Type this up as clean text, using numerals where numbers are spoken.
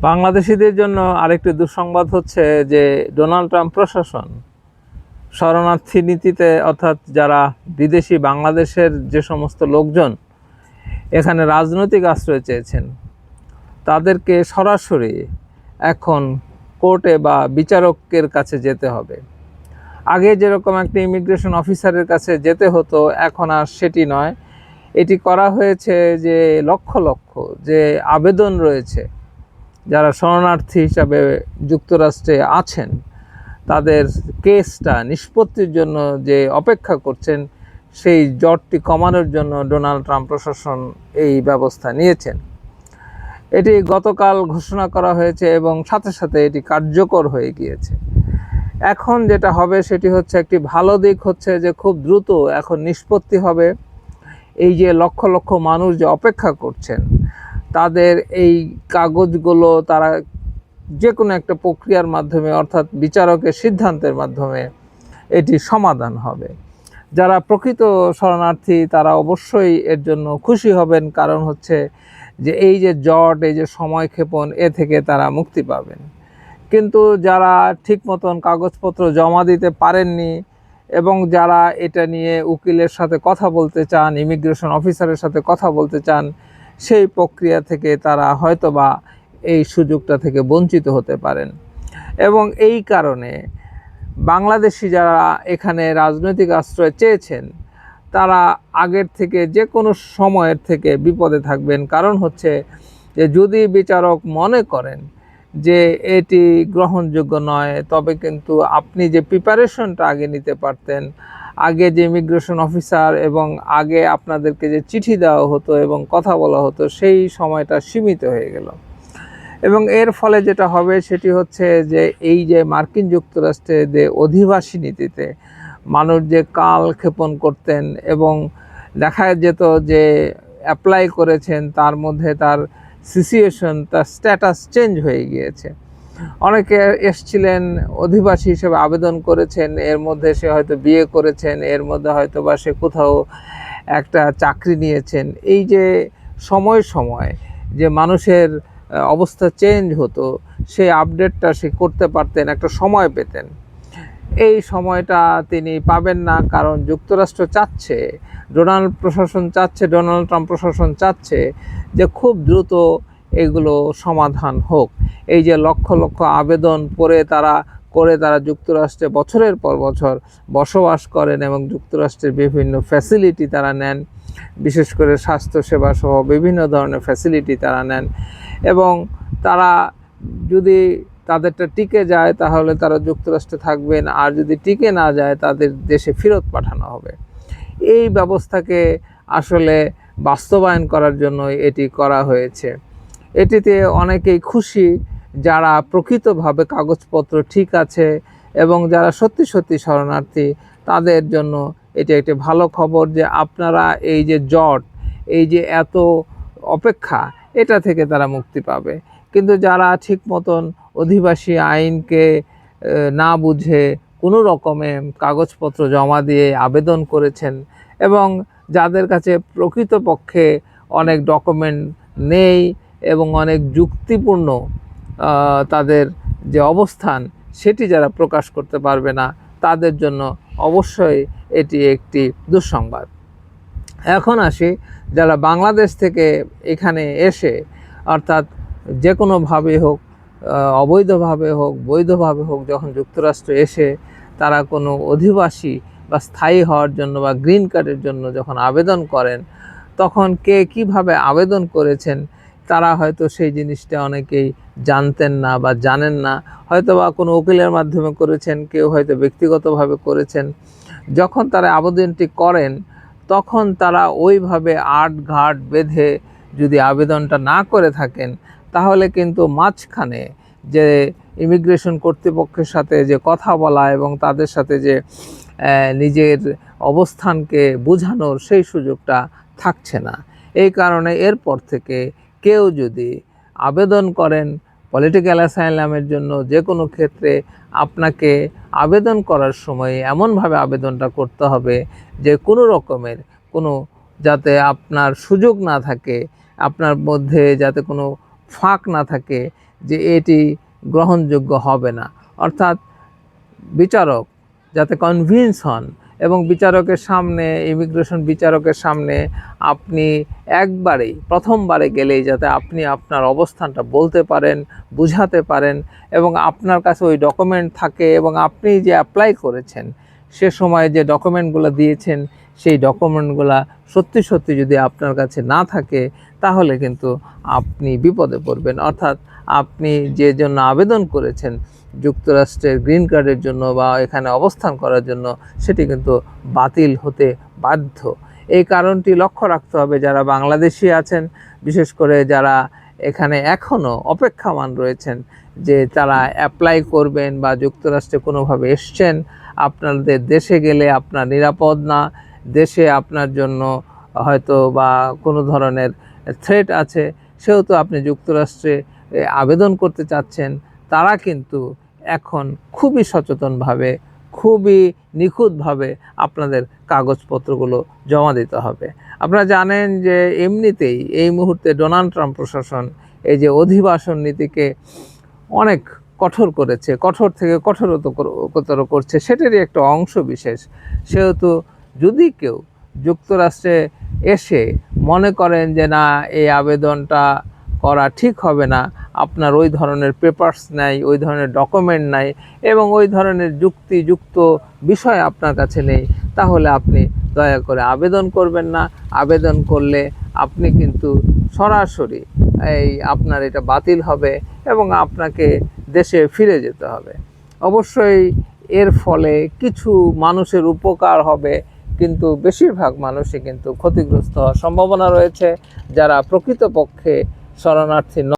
বাংলাদেশিদের জন্য আরেকটি দুঃসংবাদ হচ্ছে যে ডোনাল্ড ট্রাম্প প্রশাসন শরণার্থী নীতিতে, অর্থাৎ যারা বিদেশি বাংলাদেশের যে সমস্ত লোকজন এখানে রাজনৈতিক আশ্রয় চেয়েছেন তাদেরকে সরাসরি এখন কোর্টে বা বিচারকের কাছে যেতে হবে। আগে যেরকম একটা ইমিগ্রেশন অফিসারের কাছে যেতে হতো, এখন আর সেটি নয়। এটি করা হয়েছে যে লক্ষ লক্ষ যে আবেদন রয়েছে, যারা শরণার্থী হিসাবে যুক্তরাষ্ট্রে আছেন তাদের কেসটা নিষ্পত্তির জন্য যে অপেক্ষা করছেন, সেই জটটি কমানোর জন্য ডোনাল্ড ট্রাম্প প্রশাসন এই ব্যবস্থা নিয়েছেন। এটি গতকাল ঘোষণা করা হয়েছে এবং সাথে সাথে এটি কার্যকর হয়ে গিয়েছে। এখন যেটা হবে সেটি হচ্ছে, একটি ভালো দিক হচ্ছে যে খুব দ্রুত এখন নিষ্পত্তি হবে। এই যে লক্ষ লক্ষ মানুষ যে অপেক্ষা করছেন তাদের এই কাগজগুলো তারা যে কোনো একটা প্রক্রিয়ার মাধ্যমে, অর্থাৎ বিচারকের সিদ্ধান্তের মাধ্যমে এটি সমাধান হবে। যারা প্রকৃত শরণার্থী তারা অবশ্যই এর জন্য খুশি হবেন, কারণ হচ্ছে যে এই যে জট, এই যে সময়ক্ষেপণ, এ থেকে তারা মুক্তি পাবেন। কিন্তু যারা ঠিক মতন কাগজপত্র জমা দিতে পারেননি এবং যারা এটা নিয়ে উকিলের সাথে কথা বলতে চান, ইমিগ্রেশন অফিসারের সাথে কথা বলতে চান, সেই প্রক্রিয়া থেকে তারা হয়তোবা এই সুযোগটা থেকে বঞ্চিত হতে পারেন। এবং এই কারণে বাংলাদেশি যারা এখানে রাজনৈতিক আশ্রয় চেয়েছেন তারা আগের থেকে যে কোনো সময়ের থেকে বিপদে থাকবেন। কারণ হচ্ছে যে যদি বিচারক মনে করেন যে এটি গ্রহণযোগ্য নয়, তবে কিন্তু আপনি যে প্রিপারেশনটা আগে নিতে পারতেন, আগে যে ইমিগ্রেশন অফিসার এবং আগে আপনাদেরকে যে চিঠি দেওয়া হতো এবং কথা বলা হতো, সেই সময়টা সীমিত হয়ে গেল। এবং এর ফলে যেটা হবে সেটি হচ্ছে যে এই যে মার্কিন যুক্তরাষ্ট্রে যে অধিবাসী নীতিতে মানুষ যে কাল ক্ষেপণ করতেন এবং দেখা যেত যে অ্যাপ্লাই করেছেন, তার মধ্যে তার সিচুয়েশন, তার স্ট্যাটাস চেঞ্জ হয়ে গিয়েছে। অনেকে এসছিলেন অধিবাসী হিসেবে আবেদন করেছেন, এর মধ্যে সে হয়তো বিয়ে করেছেন, এর মধ্যে হয়তো বা সে কোথাও একটা চাকরি নিয়েছেন। এই যে সময় সময় যে মানুষের অবস্থা চেঞ্জ হতো, সেই আপডেটটা সে করতে পারতেন, একটা সময় পেতেন। এই সময়টা তিনি পাবেন না, কারণ যুক্তরাষ্ট্র চাচ্ছে, ডোনাল্ড ট্রাম্প প্রশাসন চাচ্ছে যে খুব দ্রুত এগুলো সমাধান হোক। এই যে লক্ষ লক্ষ আবেদন করে তারা যুক্তরাষ্ট্রে বছরের পর বছর বসবাস করেন এবং যুক্তরাষ্ট্রের বিভিন্ন ফ্যাসিলিটি তারা নেন, বিশেষ করে স্বাস্থ্যসেবা সহ বিভিন্ন ধরনের ফ্যাসিলিটি তারা নেন। এবং তারা যদি তাদেরটা টিকে যায় তাহলে তারা যুক্তরাষ্ট্রে থাকবেন, আর যদি টিকে না যায় তাদের দেশে ফেরত পাঠানো হবে। এই ব্যবস্থাকে আসলে বাস্তবায়ন করার জন্য এটি করা হয়েছে। এটিতে অনেকেই খুশি, যারা প্রকৃতভাবে কাগজপত্র ঠিক আছে এবং যারা সত্যি সত্যি শরণার্থী, তাদের জন্য এটি একটি ভালো খবর যে আপনারা এই যে জট, এই যে এত অপেক্ষা, এটা থেকে তারা মুক্তি পাবে। কিন্তু যারা ঠিক মতন অধিবাসী আইনকে না বুঝে কোনো রকমে কাগজপত্র জমা দিয়ে আবেদন করেছেন এবং যাদের কাছে প্রকৃতপক্ষে অনেক ডকুমেন্ট নেই এবং অনেক যুক্তিপূর্ণ তাদের যে অবস্থান সেটি যারা প্রকাশ করতে পারবে না, তাদের জন্য অবশ্যই এটি একটি দুঃসংবাদ। এখন আসি, যারা বাংলাদেশ থেকে এখানে এসে, অর্থাৎ যে কোনোভাবে হোক, অবৈধভাবে হোক বৈধভাবে হোক, যখন যুক্তরাষ্ট্রে এসে তারা কোনো অধিবাসী বা স্থায়ী হওয়ার জন্য বা গ্রিন কার্ডের জন্য যখন আবেদন করেন, তখন কে কীভাবে আবেদন করেছেন তারা হয়তো সেই জিনিসটা অনেকেই জানতেন না বা জানেন না। হয়তো বা কোনো উকিলের মাধ্যমে করেছেন, কেউ হয়তো ব্যক্তিগতভাবে করেছেন। যখন তারা আবেদনটি করেন তখন তারা ওইভাবে আটঘাট বেঁধে যদি আবেদনটা না করে থাকেন, তাহলে কিন্তু মাঝখানে যে ইমিগ্রেশন কর্তৃপক্ষের সাথে যে কথা বলা এবং তাদের সাথে যে নিজের অবস্থানকে বোঝানোর সেই সুযোগটা থাকছে না। এই কারণে এরপর থেকে কেউ যদি আবেদন করেন পলিটিক্যাল অ্যাসাইলামের জন্য, যে কোনো ক্ষেত্রে আপনাকে আবেদন করার সময় এমনভাবে আবেদনটা করতে হবে যে কোনো রকমের যাতে আপনার সুযোগ না থাকে, আপনার মধ্যে যাতে কোনো ফাঁক না থাকে, যে এটি গ্রহণযোগ্য হবে না। অর্থাৎ বিচারক যাতে কনভিন্স হন এবং বিচারকের সামনে, ইমিগ্রেশন বিচারকের সামনে আপনি একবারেই, প্রথমবারে গেলেই যাতে আপনি আপনার অবস্থানটা বলতে পারেন, বুঝাতে পারেন এবং আপনার কাছে ওই ডকুমেন্ট থাকে এবং আপনি যে অ্যাপ্লাই করেছেন সে সময় যে ডকুমেন্টগুলো দিয়েছেন সেই ডকুমেন্টগুলো সত্যি সত্যি যদি আপনার কাছে না থাকে তাহলে কিন্তু আপনি বিপদে পড়বেন। অর্থাৎ আপনি যে জন্য আবেদন করেছেন যুক্তরাষ্ট্রের গ্রিন কার্ডের জন্য বা এখানে অবস্থান করার জন্য, সেটি কিন্তু বাতিল হতে বাধ্য। এই কারণটি লক্ষ্য রাখতে হবে যারা বাংলাদেশি আছেন, বিশেষ করে যারা এখানে এখনও অপেক্ষামান রয়েছেন যে তারা অ্যাপ্লাই করবেন বা যুক্তরাষ্ট্রে কোনোভাবে এসছেন, আপনাদের দেশে গেলে আপনার নিরাপদ না, দেশে আপনার জন্য হয়তো বা কোনো ধরনের থ্রেট আছে, সেহেতু আপনি যুক্তরাষ্ট্রে আবেদন করতে চাচ্ছেন, তারা কিন্তু এখন খুবই সচেতনভাবে, খুবই নিখুঁতভাবে আপনাদের কাগজপত্রগুলো জমা দিতে হবে। আপনারা জানেন যে এমনিতেই এই মুহূর্তে ডোনাল্ড ট্রাম্প প্রশাসন এই যে অধিবাসন নীতিকে অনেক কঠোর করেছে, কঠোর থেকে কঠোরতর করছে, সেটারই একটা অংশ বিশেষ। সেহেতু যদি কেউ যুক্তরাষ্ট্রে এসে মনে করেন যে না এই আবেদনটা করা ঠিক হবে না, আপনার ওই ধরনের পেপারস নাই, ওই ধরনের ডকুমেন্ট নাই এবং ওই ধরনের যুক্তিযুক্ত বিষয় আপনার কাছে নেই, তাহলে আপনি দয়া করে আবেদন করবেন না। আবেদন করলে আপনি কিন্তু সরাসরি আপনার এটা বাতিল হবে এবং আপনাকে দেশে ফিরে যেতে হবে। অবশ্যই এর ফলে কিছু মানুষের উপকার হবে, কিন্তু বেশিরভাগ মানুষই কিন্তু ক্ষতিগ্রস্ত হওয়ার সম্ভাবনা রয়েছে যারা প্রকৃতপক্ষে শরণার্থী